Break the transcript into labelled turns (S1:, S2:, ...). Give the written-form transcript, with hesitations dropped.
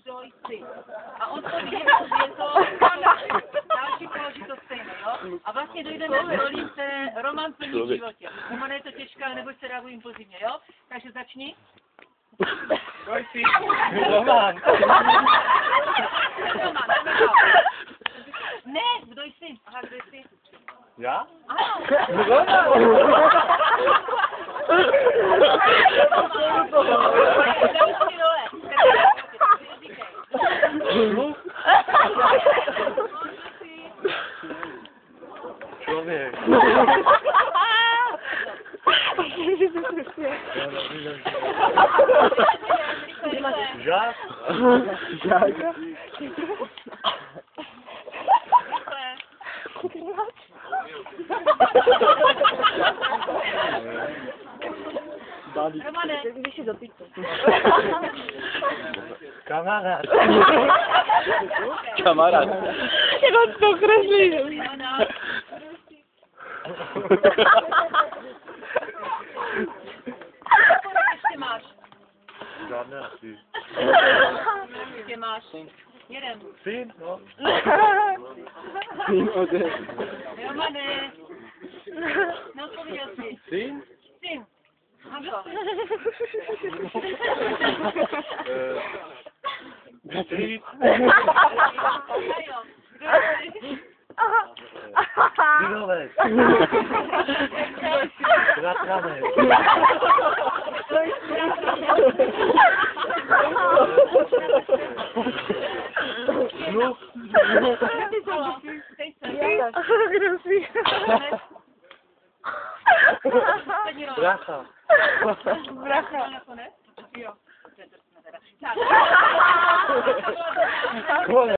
S1: Kdo jsi. A odpověď je to další položí to stejné, jo? A vlastně dojdeme k roli, které Roman plní v životě. Romane je to těžká, nebo se reagují impulzivně, jo? Takže začni.
S2: Kdo jsi? Roman.
S1: Ne, kdo jsi? Aha, kdo jsi?
S2: Já?
S1: Ano. Další role.
S2: Člověk. Žák.
S3: Žák.
S1: Romane.
S3: Když si zapíte.
S2: Kamarád.
S3: Kamarád. Jenom to kreslí.
S1: Kolik ještě máš?
S2: Žádné asi.
S1: Ještě máš. Jeden.
S2: Syn, no.
S3: Syn ode.
S1: Romane. Neodpověděl jsi.
S2: Syn?
S1: Syn. Hanko.
S2: Syn. Synovec. Bratranec. Vnuk. Bracha.
S1: Bracha. Jo.
S2: Kole.